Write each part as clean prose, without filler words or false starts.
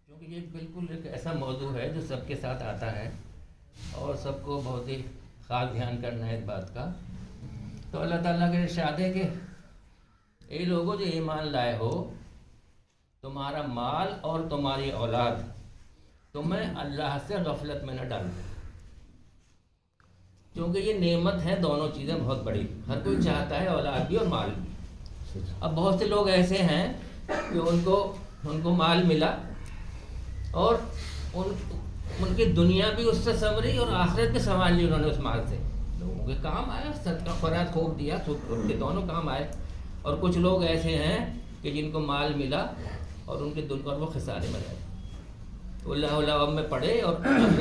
کیونکہ یہ بالکل ایک ایسا موضوع ہے جو سب کے ساتھ آتا ہے اور سب کو بہت ہی خاص دھیان کرنا ہے اس بات کا. تو اللہ تعالیٰ کا ارشاد ہے کہ اے لوگوں جو ایمان لائے ہو، تمہارا مال اور تمہاری اولاد تمہیں اللہ سے غفلت میں نہ ڈالو، کیونکہ یہ نعمت ہے. دونوں چیزیں بہت بڑی، ہر کوئی چاہتا ہے اولاد بھی اور مال بھی. اب بہت سے لوگ ایسے ہیں کہ ان کو مال ملا اور ان کی دنیا بھی اس سے سنوری اور آخرت بھی سنبھال لی انہوں نے اس مال سے. لوگوں کے کام آیا، صدقہ خیرات خوب دیا، ان کے دونوں کام آئے. اور کچھ لوگ ایسے ہیں کہ جن کو مال ملا اور ان کے پر وہ خسارے میں رہے، اللہ میں پڑے اور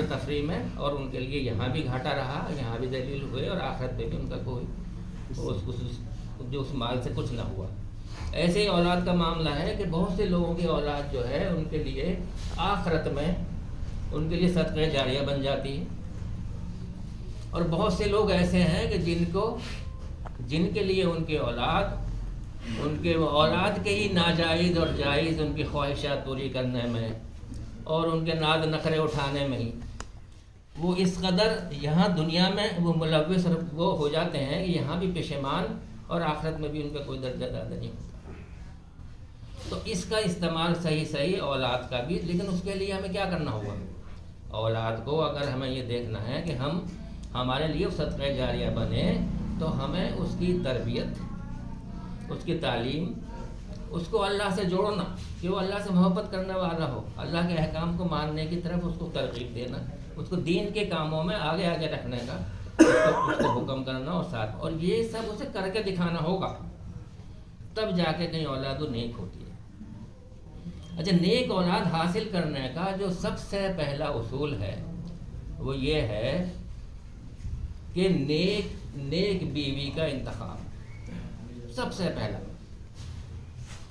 تفریح میں، اور ان کے لیے یہاں بھی گھاٹا رہا، یہاں بھی ذلیل ہوئے اور آخرت میں بھی ان کا کوئی جو اس مال سے کچھ نہ ہوا. ایسے ہی اولاد کا معاملہ ہے کہ بہت سے لوگوں کی اولاد جو ہے ان کے لیے آخرت میں ان کے لیے صدقہ جاریہ بن جاتی ہے. اور بہت سے لوگ ایسے ہیں کہ جن کے لیے ان کے اولاد کے ہی ناجائز اور جائز ان کی خواہشات پوری کرنے میں اور ان کے ناز نخرے اٹھانے میں ہی وہ اس قدر یہاں دنیا میں وہ ملوث وہ ہو جاتے ہیں کہ یہاں بھی پشیمان اور آخرت میں بھی ان کا کوئی درجہ زیادہ نہیں ہوتا. تو اس کا استعمال صحیح اولاد کا بھی، لیکن اس کے لیے ہمیں کیا کرنا ہوگا؟ اولاد کو اگر ہمیں یہ دیکھنا ہے کہ ہمارے لیے صدقہ جاریہ بنے، تو ہمیں اس کی تربیت، اس کی تعلیم، اس کو اللہ سے جوڑنا کہ وہ اللہ سے محبت کرنے والا ہو، اللہ کے احکام کو ماننے کی طرف اس کو ترغیب دینا، اس کو دین کے کاموں میں آگے رکھنے کا، اس کو حکم کرنا اور ساتھ، اور یہ سب اسے کر کے دکھانا ہوگا، تب جا کے کہیں اولاد وہ نیک ہوتی ہے. اچھا، نیک اولاد حاصل کرنے کا جو سب سے پہلا اصول ہے وہ یہ ہے کہ نیک بیوی کا انتخاب سب سے پہلا.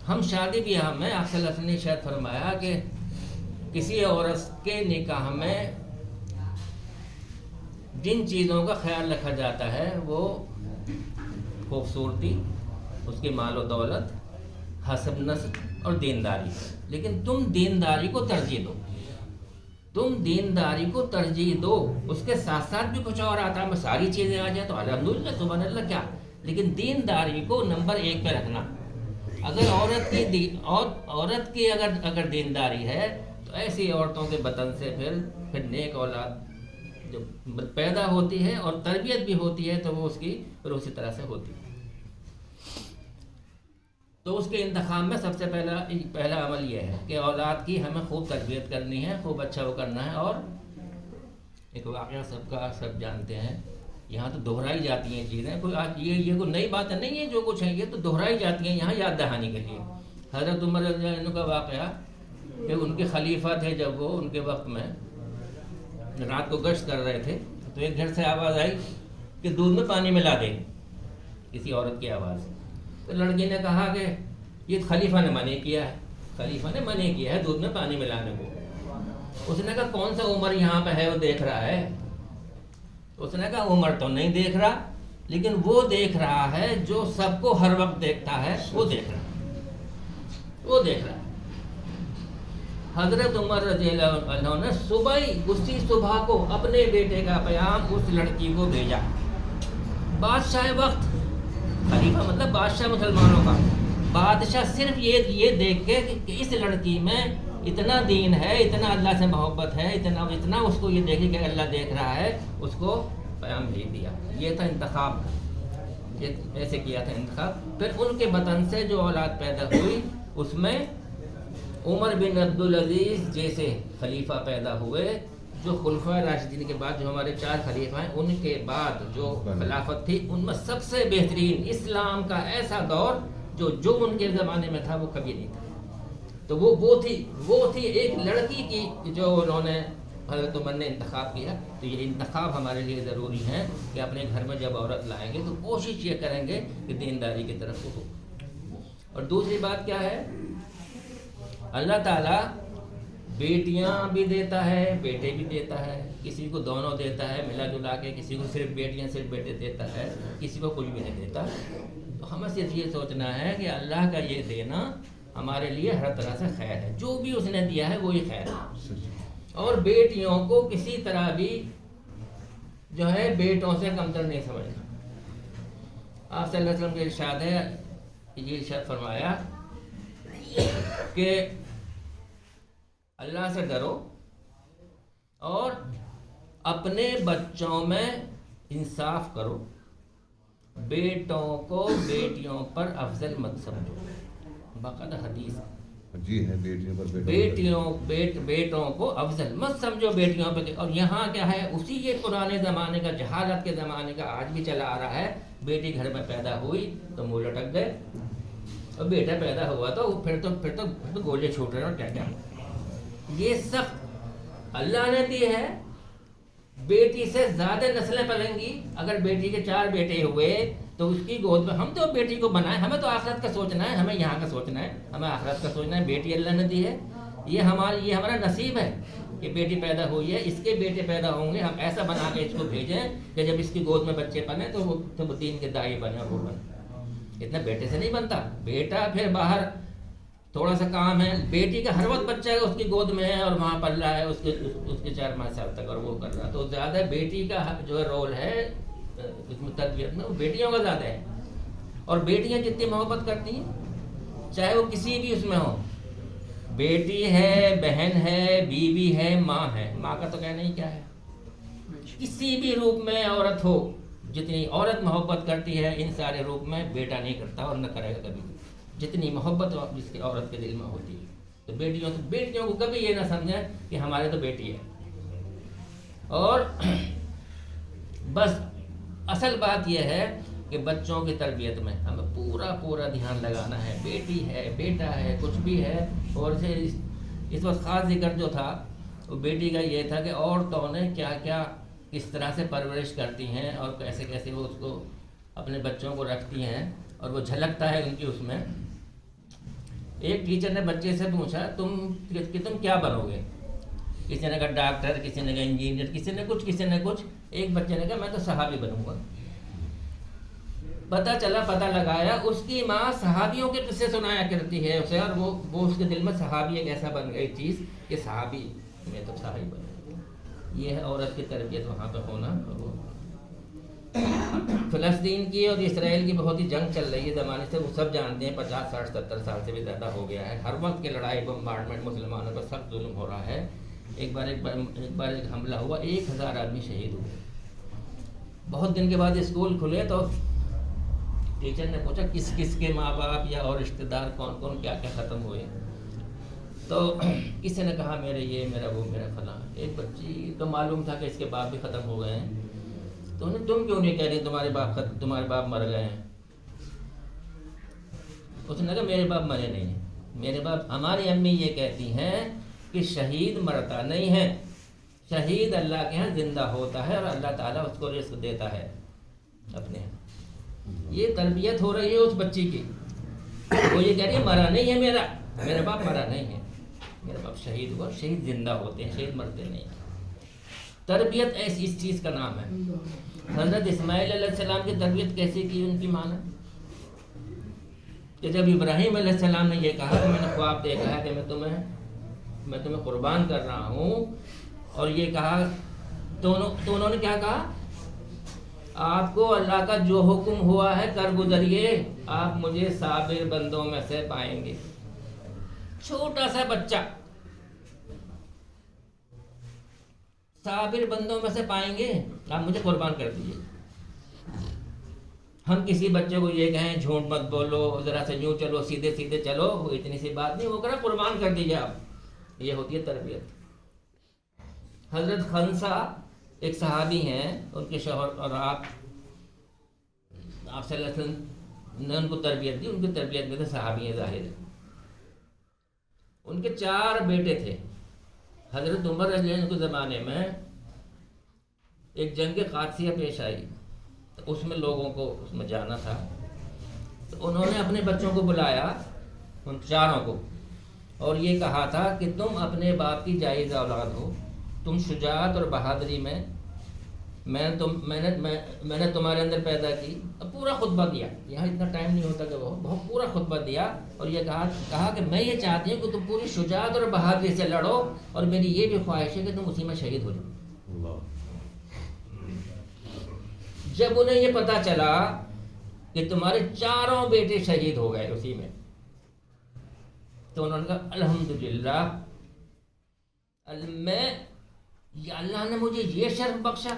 ہم شادی بیاہ میں آپ صلی اللہ علیہ وسلم نے شاید فرمایا کہ کسی عورت کے نکاح میں جن چیزوں کا خیال رکھا جاتا ہے وہ خوبصورتی، اس کے مال و دولت، حسب نسب اور دینداری. لیکن تم دینداری کو ترجیح دو. اس کے ساتھ ساتھ بھی کچھ اور آتا ہے، میں ساری چیزیں آ جائیں تو الحمدللہ سبحان اللہ کیا، لیکن دینداری کو نمبر 1 پہ رکھنا. اگر عورت کی اگر دینداری ہے تو ایسی عورتوں کے بطن سے پھر نیک اولاد جو پیدا ہوتی ہے اور تربیت بھی ہوتی ہے تو وہ اس کی پھر اسی طرح سے ہوتی ہے. تو اس کے انتخاب میں سب سے پہلا عمل یہ ہے کہ اولاد کی ہمیں خوب تربیت کرنی ہے، خوب اچھا وہ کرنا ہے. اور ایک واقعہ سب جانتے ہیں، یہاں تو دہرائی جاتی ہیں چیزیں، کوئی آج یہ کوئی نئی بات نہیں ہے، جو کچھ ہے یہ تو دہرائی جاتی ہیں یہاں یاد دہانی کے لیے. حضرت عمر رضی اللہ عنہ کا واقعہ کہ ان کے خلیفہ تھے، جب وہ ان کے وقت میں رات کو گشت کر رہے تھے تو ایک گھر سے آواز آئی کہ دودھ میں پانی ملا دیں، کسی عورت کی آواز. تو لڑکی نے کہا کہ یہ خلیفہ نے منع کیا ہے دودھ میں پانی ملانے کو. اس نے کہا کون سا عمر یہاں پہ ہے وہ دیکھ رہا ہے؟ اس نے کہا عمر تو نہیں دیکھ رہا، لیکن وہ دیکھ رہا ہے جو سب کو ہر وقت دیکھتا ہے، وہ دیکھ رہا ہے. حضرت عمر رضی اللہ عنہ نے اسی صبح کو اپنے بیٹے کا پیام اس لڑکی کو بھیجا. بادشاہ وقت، خلیفہ مطلب بادشاہ مسلمانوں کا، بادشاہ صرف یہ دیکھ کے کہ اس لڑکی میں اتنا دین ہے، اتنا اللہ سے محبت ہے، اتنا اس کو یہ دیکھے کہ اللہ دیکھ رہا ہے، اس کو پیام بھیج دیا. یہ تھا انتخاب، یہ ایسے کیا تھا انتخاب. پھر ان کے بطن سے جو اولاد پیدا ہوئی اس میں عمر بن عبدالعزیز جیسے خلیفہ پیدا ہوئے، جو خلفاء راشدین کے بعد جو ہمارے 4 خلیفہ ہیں، ان کے بعد جو خلافت تھی ان میں سب سے بہترین اسلام کا ایسا دور جو ان کے زمانے میں تھا وہ کبھی نہیں تھا. تو وہ تھی ایک لڑکی کی جو انہوں نے حضرت عمر نے انتخاب کیا. تو یہ انتخاب ہمارے لیے ضروری ہے کہ اپنے گھر میں جب عورت لائیں گے تو کوشش یہ کریں گے کہ دینداری کی طرف ہو. اور دوسری بات کیا ہے، اللہ تعالیٰ بیٹیاں بھی دیتا ہے، بیٹے بھی دیتا ہے، کسی کو دونوں دیتا ہے ملا جلا کے، کسی کو صرف بیٹیاں صرف بیٹے دیتا ہے، کسی کو کچھ بھی نہیں دیتا. تو ہمیں صرف یہ سوچنا ہے کہ اللہ کا یہ دینا ہمارے لیے ہر طرح سے خیر ہے، جو بھی اس نے دیا ہے وہی خیر ہے۔ اور بیٹیوں کو کسی طرح بھی جو ہے بیٹوں سے کمتر نہیں سمجھنا۔ آپ صلی اللہ علیہ وسلم کے ارشاد ہے، یہ ارشاد فرمایا کہ اللہ سے ڈرو اور اپنے بچوں میں انصاف کرو، بیٹوں کو بیٹیوں پر افضل مت سمجھو۔ باقاعدہ حدیث جی ہے، بیٹیوں پر بیٹوں کو افضل مت سمجھو بیٹیوں پہ۔ اور یہاں کیا ہے، اسی یہ پرانے زمانے کا، جہالت کے زمانے کا آج بھی چلا آ رہا ہے۔ بیٹی گھر میں پیدا ہوئی تو منہ لٹک گئے، اور بیٹا پیدا ہوا تو پھر تو گولے چھوٹ رہے ہیں اور کیا کیا۔ یہ سب اللہ نے دی ہے، بیٹی سے زیادہ نسلیں پلیں گی۔ اگر بیٹی کے 4 بیٹے ہوئے تو اس کی گود میں، ہم تو بیٹی کو بنائیں، ہمیں تو آخرت کا سوچنا ہے، ہمیں یہاں کا سوچنا ہے، ہمیں آخرت کا سوچنا ہے۔ بیٹی اللہ نے دی ہے، یہ ہمارا نصیب ہے کہ بیٹی پیدا ہوئی ہے، اس کے بیٹے پیدا ہوں گے، ہم ایسا بنا کے اس کو بھیجیں کہ جب اس کی گود میں بچے بنے تو وہ دین کے داعی بنے اور وہ بنے۔ اتنا بیٹے سے نہیں بنتا، بیٹا پھر باہر تھوڑا سا کام ہے، بیٹی کا ہر وقت بچہ ہے اس کی گود میں ہے اور وہاں پل رہا ہے اس کے 4-5 سال تک، اور وہ کر رہا ہے، تو زیادہ بیٹی کا جو ہے رول ہے اس میں تربیت میں، وہ بیٹیوں کا زیادہ ہے۔ اور بیٹیاں جتنی محبت کرتی ہیں، چاہے وہ کسی بھی اس میں ہو، بیٹی ہے، بہن ہے، بیوی ہے، ماں ہے، ماں کا تو کہنا ہی کیا ہے، کسی بھی روپ میں عورت ہو، جتنی عورت محبت کرتی ہے ان سارے روپ میں بیٹا نہیں کرتا اور نہ کرے گا کبھی، جتنی محبت جس کی عورت کے دل میں ہوتی ہے۔ تو بیٹیوں کو کبھی یہ نہ سمجھیں کہ ہمارے تو بیٹی ہے۔ اور بس اصل بات یہ ہے کہ بچوں کی تربیت میں ہمیں پورا دھیان لگانا ہے، بیٹی ہے، بیٹا ہے، کچھ بھی ہے۔ اور اس وقت خاص ذکر جو تھا وہ بیٹی کا یہ تھا کہ عورتوں نے کیا کس طرح سے پرورش کرتی ہیں اور کیسے وہ اس کو اپنے بچوں کو رکھتی ہیں، اور وہ جھلکتا ہے ان کی اس میں۔ ایک ٹیچر نے بچے سے پوچھا تم کیا بنو گے؟ کسی نے کہا ڈاکٹر، کسی نے کہا انجینئر، کسی نے کچھ۔ ایک بچے نے کہا میں تو صحابی بنوں گا۔ پتہ لگایا اس کی ماں صحابیوں کے قصے سنایا کرتی ہے اسے، اور وہ اس کے دل میں صحابی ایک ایسا بن گئی چیز کہ صحابی، میں تو صحابی بنوں گا۔ یہ ہے عورت کی تربیت وہاں پہ ہونا۔ فلسطین کی اور اسرائیل کی بہت ہی جنگ چل رہی ہے زمانے سے، وہ سب جانتے ہیں، 50 60 70 سال سے بھی زیادہ ہو گیا ہے۔ ہر وقت کی لڑائی، بمبارڈمنٹ، مسلمانوں پر سخت ظلم ہو رہا ہے۔ ایک بار ایک حملہ ہوا، 1000 آدمی شہید ہوئے۔ بہت دن کے بعد اسکول کھلے تو ٹیچر نے پوچھا کس کے ماں باپ یا اور رشتہ دار کون کیا ختم ہوئے؟ تو کسی نے کہا میرے یہ، میرا وہ، میرا فلاں۔ ایک بچی تو معلوم تھا کہ اس کے باپ بھی ختم ہو گئے ہیں، تو تم کیوں نہیں کہہ رہی تمہارے باپ مر گئے ہیں؟ اس نے کہا میرے باپ مرے نہیں ہیں، میرے باپ، ہماری امی یہ کہتی ہیں کہ شہید مرتا نہیں ہے، شہید اللہ کے ہاں زندہ ہوتا ہے اور اللہ تعالیٰ اس کو رزق دیتا ہے اپنے ہاں۔ یہ تربیت ہو رہی ہے اس بچی کی، وہ یہ کہہ رہی ہے مرا نہیں ہے میرا باپ مرا نہیں ہے، میرا باپ شہید ہوا۔ شہید زندہ ہوتے ہیں، شہید مرتے نہیں ہیں۔ تربیت ایسی اس چیز کا نام ہے۔ حضرت اسماعیل علیہ السلام کی تربیت کیسی کی ان کی ماں نے، کہ جب ابراہیم علیہ السلام نے یہ کہا کہ میں نے خواب دیکھا ہے کہ میں تمہیں قربان کر رہا ہوں، اور یہ کہا تو انہوں نے کیا کہا؟ آپ کو اللہ کا جو حکم ہوا ہے کر گزریے، آپ مجھے صابر بندوں میں سے پائیں گے۔ چھوٹا سا بچہ، صابر بندوں میں سے پائیں گے، آپ مجھے قربان کر دیجیے۔ ہم کسی بچے کو یہ کہیں جھوٹ مت بولو، ذرا سے یوں چلو، سیدھے چلو، وہ اتنی سی بات نہیں، وہ کہہ رہا قربان کر دیجیے آپ۔ یہ ہوتی ہے تربیت۔ حضرت خنسا ایک صحابی ہیں، ان کے شوہر اور آپ صلی اللہ علیہ وسلم نے ان کو تربیت دی، ان کی تربیت میں تو صحابی ہیں ظاہر ہے۔ ان کے 4 بیٹے تھے۔ حضرت عمر رضی اللہ عنہ کے زمانے میں ایک جنگ قادسیہ پیش آئی، تو اس میں لوگوں کو اس میں جانا تھا، تو انہوں نے اپنے بچوں کو بلایا، ان 4 کو، اور یہ کہا تھا کہ تم اپنے باپ کی جائز اولاد ہو، تم شجاعت اور بہادری میں میں نے تمہارے اندر پیدا کی. اب پورا خطبہ دیا, یہاں اتنا ٹائم نہیں ہوتا کہ وہ بہت پورا خطبہ دیا, اور یہ کہا کہ میں یہ چاہتی ہوں کہ تم پوری شجاعت اور بہادری سے لڑو, اور میری یہ بھی خواہش ہے کہ تم اسی میں شہید ہو جاؤ. جب انہیں یہ پتا چلا کہ تمہارے 4 بیٹے شہید ہو گئے اسی میں, تو انہوں نے کہا الحمدللہ, اللہ نے مجھے یہ شرف بخشا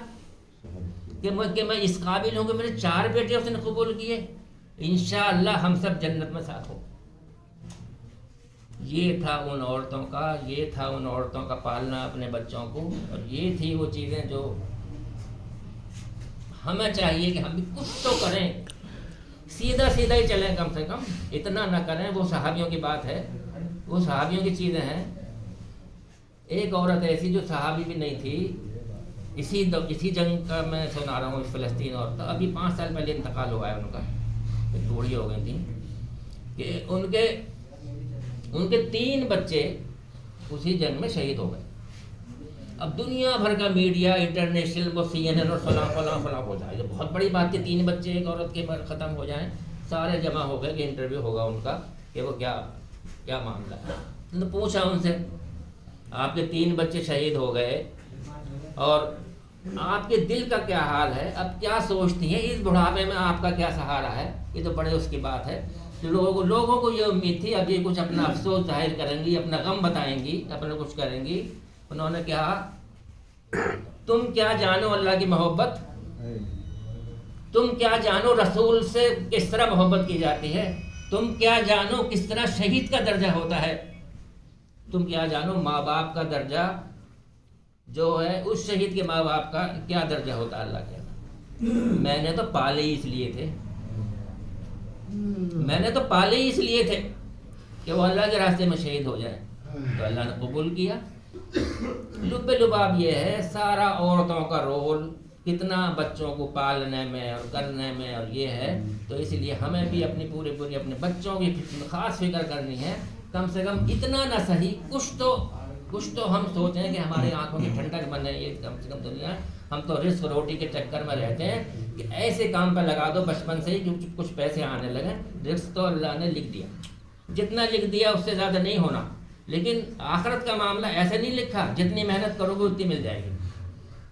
کہ میں اس قابل ہوں کہ میرے 4 بیٹے اس نے قبول کیے, انشاءاللہ ہم سب جنت میں ساتھ ہوں. یہ تھا ان عورتوں کا پالنا اپنے بچوں کو, اور یہ تھی وہ چیزیں جو ہمیں چاہیے کہ ہم بھی کچھ تو کریں, سیدھا ہی چلیں, کم سے کم اتنا نہ کریں. وہ صحابیوں کی بات ہے, وہ صحابیوں کی چیزیں ہیں. ایک عورت ایسی جو صحابی بھی نہیں تھی, اسی جنگ کا میں سنا رہا ہوں, اس فلسطین عورت, ابھی 5 سال پہلے انتقال ہوا ہے ان کا, بوڑھی ہو گئی تھی, کہ ان کے 3 بچے اسی جنگ میں شہید ہو گئے. اب دنیا بھر کا میڈیا انٹرنیشنل, وہ CNN اور فلاں ہو جائے, جو بہت بڑی بات ہے 3 بچے ایک عورت کے بعد ختم ہو جائیں. سارے جمع ہو گئے کہ انٹرویو ہوگا ان کا کہ وہ کیا معاملہ ہے. تو پوچھا ان سے, آپ کے 3 بچے شہید ہو گئے اور آپ کے دل کا کیا حال ہے, اب کیا سوچتی ہیں اس بڑھاپے میں, آپ کا کیا سہارا ہے؟ یہ تو بڑے اس کی بات ہے. لوگوں کو یہ امید تھی اب یہ کچھ اپنا افسوس ظاہر کریں گی, اپنا غم بتائیں گی, اپنا کچھ کریں گی. انہوں نے کہا تم کیا جانو اللہ کی محبت, تم کیا جانو رسول سے کس طرح محبت کی جاتی ہے, تم کیا جانو کس طرح شہید کا درجہ ہوتا ہے, تم کیا جانو ماں باپ کا درجہ جو ہے اس شہید کے ماں باپ کا کیا درجہ ہوتا ہے اللہ کے. میں نے تو پالے ہی اس لیے تھے کہ وہ اللہ کے راستے میں شہید ہو جائے, تو اللہ نے قبول کیا. لباب یہ ہے سارا عورتوں کا رول کتنا بچوں کو پالنے میں اور کرنے میں, اور یہ ہے تو اس لیے ہمیں بھی اپنی پوری اپنے بچوں کی خاص فکر کرنی ہے. کم سے کم اتنا نہ صحیح کچھ تو ہم سوچیں کہ ہماری آنکھوں کی ٹھنڈک بنے. یہ کم سے کم دنیا, ہم تو رزق روٹی کے چکر میں رہتے ہیں کہ ایسے کام پہ لگا دو بچپن سے ہی کیونکہ کچھ پیسے آنے لگے. رزق تو اللہ نے لکھ دیا, جتنا لکھ دیا اس سے زیادہ نہیں ہونا, لیکن آخرت کا معاملہ ایسے نہیں لکھا جتنی محنت کرو گے اتنی مل جائے گی.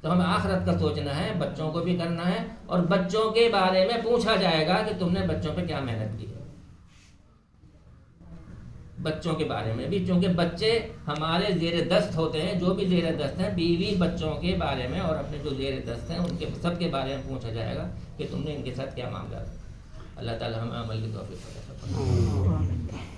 تو ہمیں آخرت کا سوچنا ہے, بچوں کو بھی کرنا ہے, اور بچوں کے بارے میں پوچھا جائے گا کہ تم نے بچوں پہ کیا محنت کی. بچوں کے بارے میں بھی, چونکہ بچے ہمارے زیر دست ہوتے ہیں, جو بھی زیر دست ہیں, بیوی بچوں کے بارے میں اور اپنے جو زیر دست ہیں ان کے سب کے بارے میں پوچھا جائے گا کہ تم نے ان کے ساتھ کیا معاملہ. اللہ تعالی ہمیں عمل کی توفیق عطا فرمائے.